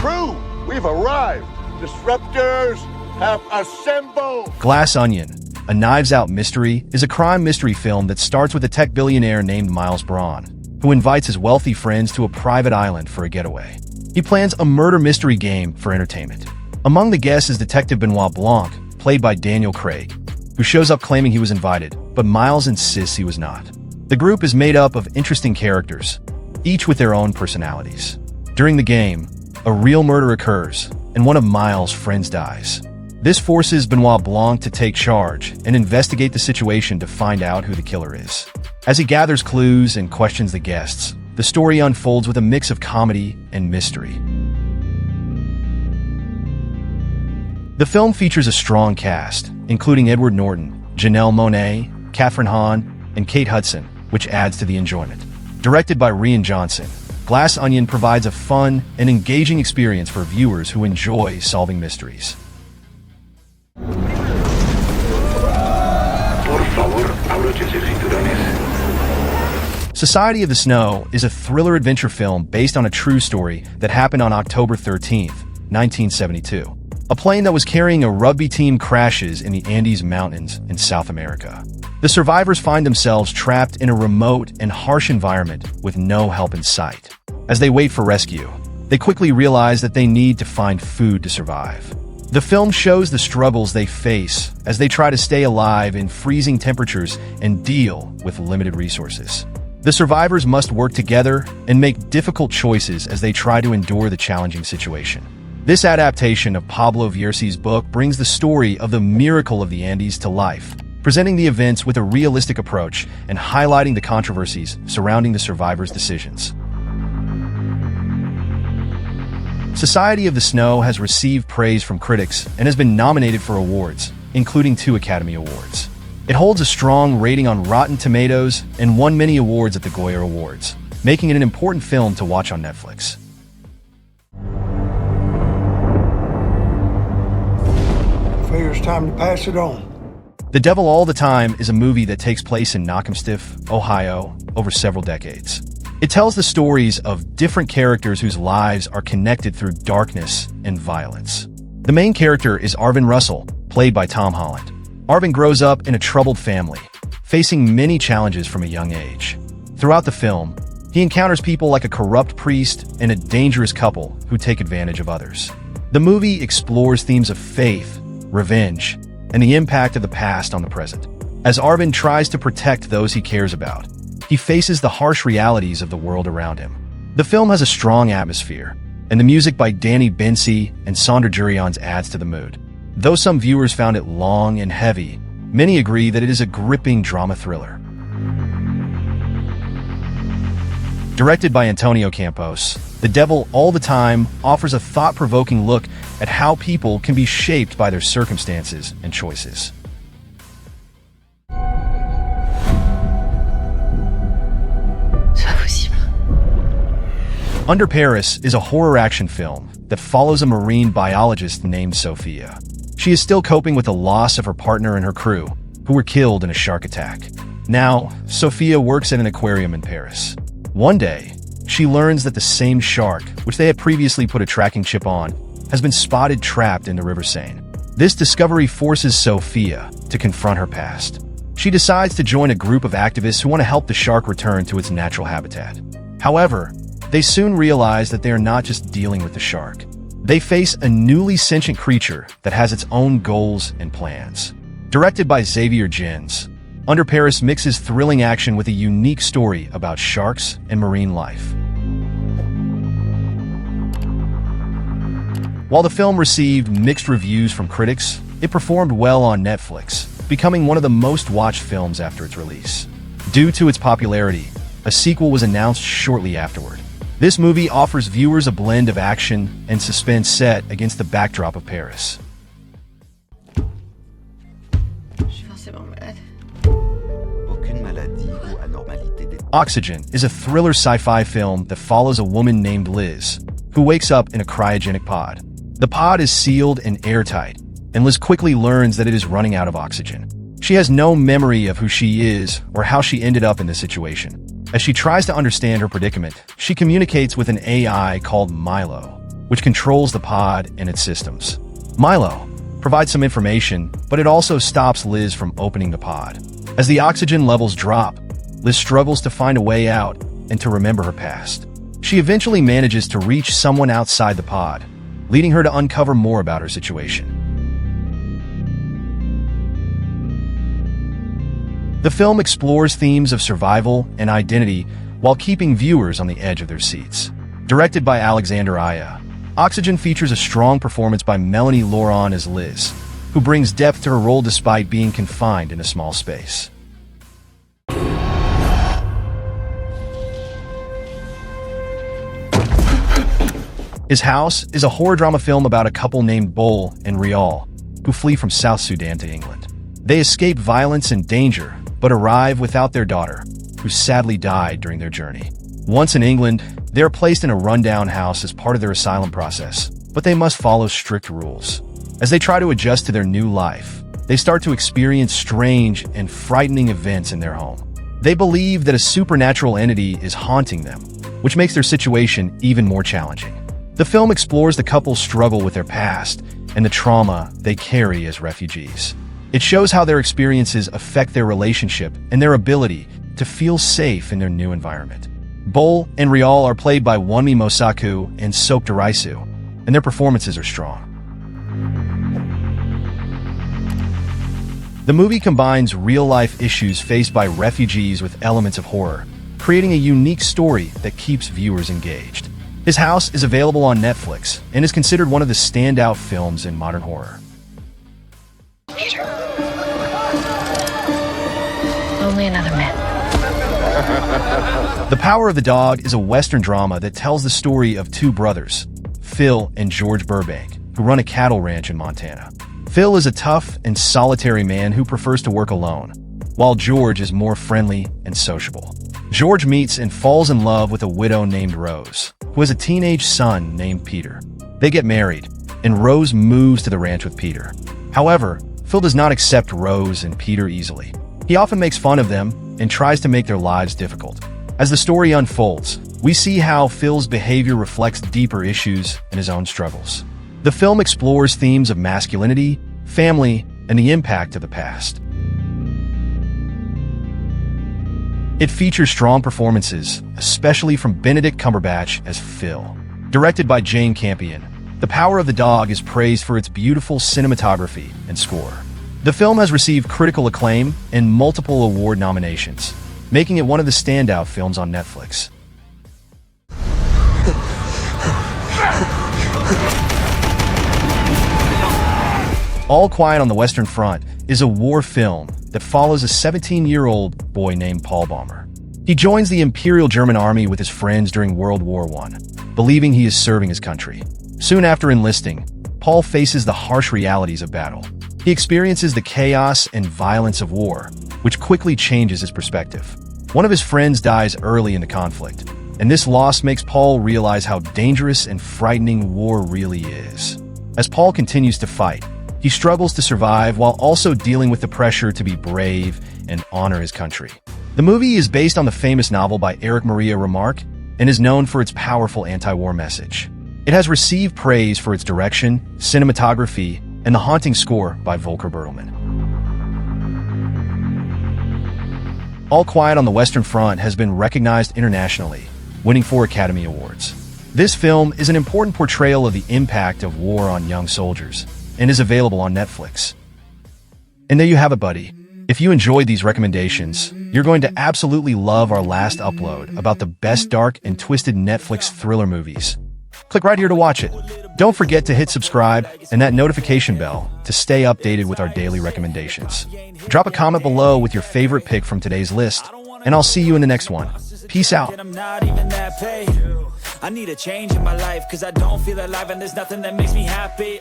Crew, we've arrived. Disruptors have assembled. Glass Onion, a knives-out mystery, is a crime mystery film that starts with a tech billionaire named Miles Braun, who invites his wealthy friends to a private island for a getaway. He plans a murder mystery game for entertainment. Among the guests is Detective Benoit Blanc, played by Daniel Craig, who shows up claiming he was invited, but Miles insists he was not. The group is made up of interesting characters, each with their own personalities. During the game, a real murder occurs, and one of Miles' friends dies. This forces Benoit Blanc to take charge and investigate the situation to find out who the killer is. As he gathers clues and questions the guests, the story unfolds with a mix of comedy and mystery. The film features a strong cast, including Edward Norton, Janelle Monáe, Kathryn Hahn, and Kate Hudson, which adds to the enjoyment. Directed by Rian Johnson, Glass Onion provides a fun and engaging experience for viewers who enjoy solving mysteries. Society of the Snow is a thriller adventure film based on a true story that happened on October 13, 1972. A plane that was carrying a rugby team crashes in the Andes Mountains in South America. The survivors find themselves trapped in a remote and harsh environment with no help in sight. As they wait for rescue, they quickly realize that they need to find food to survive. The film shows the struggles they face as they try to stay alive in freezing temperatures and deal with limited resources. The survivors must work together and make difficult choices as they try to endure the challenging situation. This adaptation of Pablo Vierci's book brings the story of the miracle of the Andes to life, presenting the events with a realistic approach and highlighting the controversies surrounding the survivors' decisions. Society of the Snow has received praise from critics and has been nominated for awards, including 2 Academy Awards. It holds a strong rating on Rotten Tomatoes and won many awards at the Goya Awards, making it an important film to watch on Netflix. Figure it's time to pass it on. The Devil All the Time is a movie that takes place in Knockemstiff, Ohio, over several decades. It tells the stories of different characters whose lives are connected through darkness and violence. The main character is Arvin Russell, played by Tom Holland. Arvin grows up in a troubled family, facing many challenges from a young age. Throughout the film, he encounters people like a corrupt priest and a dangerous couple who take advantage of others. The movie explores themes of faith, revenge, and the impact of the past on the present. As Arvin tries to protect those he cares about, he faces the harsh realities of the world around him. The film has a strong atmosphere, and the music by Danny Bensi and Sandra Jurians adds to the mood. Though some viewers found it long and heavy, many agree that it is a gripping drama thriller. Directed by Antonio Campos, The Devil All the Time offers a thought-provoking look at how people can be shaped by their circumstances and choices. Under Paris is a horror action film that follows a marine biologist named Sophia. She is still coping with the loss of her partner and her crew, who were killed in a shark attack. Now, Sophia works at an aquarium in Paris. One day, she learns that the same shark, which they had previously put a tracking chip on, has been spotted trapped in the River Seine. This discovery forces Sophia to confront her past. She decides to join a group of activists who want to help the shark return to its natural habitat. However, they soon realize that they are not just dealing with the shark. They face a newly sentient creature that has its own goals and plans. Directed by Xavier Gens, Under Paris mixes thrilling action with a unique story about sharks and marine life. While the film received mixed reviews from critics, it performed well on Netflix, becoming one of the most watched films after its release. Due to its popularity, a sequel was announced shortly afterward. This movie offers viewers a blend of action and suspense set against the backdrop of Paris. Oxygen is a thriller sci-fi film that follows a woman named Liz, who wakes up in a cryogenic pod. The pod is sealed and airtight, and Liz quickly learns that it is running out of oxygen. She has no memory of who she is or how she ended up in this situation. As she tries to understand her predicament, she communicates with an AI called Milo, which controls the pod and its systems. Milo provides some information, but it also stops Liz from opening the pod. As the oxygen levels drop, Liz struggles to find a way out and to remember her past. She eventually manages to reach someone outside the pod, leading her to uncover more about her situation. The film explores themes of survival and identity while keeping viewers on the edge of their seats. Directed by Alexander Aya, Oxygen features a strong performance by Melanie Laurent as Liz, who brings depth to her role despite being confined in a small space. His House is a horror drama film about a couple named Bol and Rial, who flee from South Sudan to England. They escape violence and danger, but arrive without their daughter, who sadly died during their journey. Once in England, they are placed in a rundown house as part of their asylum process, but they must follow strict rules. As they try to adjust to their new life, they start to experience strange and frightening events in their home. They believe that a supernatural entity is haunting them, which makes their situation even more challenging. The film explores the couple's struggle with their past and the trauma they carry as refugees. It shows how their experiences affect their relationship and their ability to feel safe in their new environment. Bol and Rial are played by Wunmi Mosaku and Sok Daraisu, and their performances are strong. The movie combines real-life issues faced by refugees with elements of horror, creating a unique story that keeps viewers engaged. His House is available on Netflix and is considered one of the standout films in modern horror. Peter. Only another man. The Power of the Dog is a Western drama that tells the story of two brothers, Phil and George Burbank, who run a cattle ranch in Montana. Phil is a tough and solitary man who prefers to work alone, while George is more friendly and sociable. George meets and falls in love with a widow named Rose, who has a teenage son named Peter. They get married, and Rose moves to the ranch with Peter. However, Phil does not accept Rose and Peter easily. He often makes fun of them and tries to make their lives difficult. As the story unfolds, we see how Phil's behavior reflects deeper issues and his own struggles. The film explores themes of masculinity, family, and the impact of the past. It features strong performances, especially from Benedict Cumberbatch as Phil. Directed by Jane Campion, The Power of the Dog is praised for its beautiful cinematography and score. The film has received critical acclaim and multiple award nominations, making it one of the standout films on Netflix. All Quiet on the Western Front is a war film that follows a 17-year-old boy named Paul Baumer. He joins the Imperial German Army with his friends during World War I, believing he is serving his country. Soon after enlisting, Paul faces the harsh realities of battle. He experiences the chaos and violence of war, which quickly changes his perspective. One of his friends dies early in the conflict, and this loss makes Paul realize how dangerous and frightening war really is. As Paul continues to fight, he struggles to survive while also dealing with the pressure to be brave and honor his country. The movie is based on the famous novel by Erich Maria Remarque and is known for its powerful anti-war message. It has received praise for its direction, cinematography, and the haunting score by Volker Bertelmann. All Quiet on the Western Front has been recognized internationally, winning 4 Academy Awards. This film is an important portrayal of the impact of war on young soldiers, and is available on Netflix. And there you have it, buddy. If you enjoyed these recommendations, you're going to absolutely love our last upload about the best dark and twisted Netflix thriller movies. Click right here to watch it. Don't forget to hit subscribe and that notification bell to stay updated with our daily recommendations. Drop a comment below with your favorite pick from today's list, and I'll see you in the next one. Peace out. I need a change in my life, cause I don't feel alive and there's nothing that makes me happy.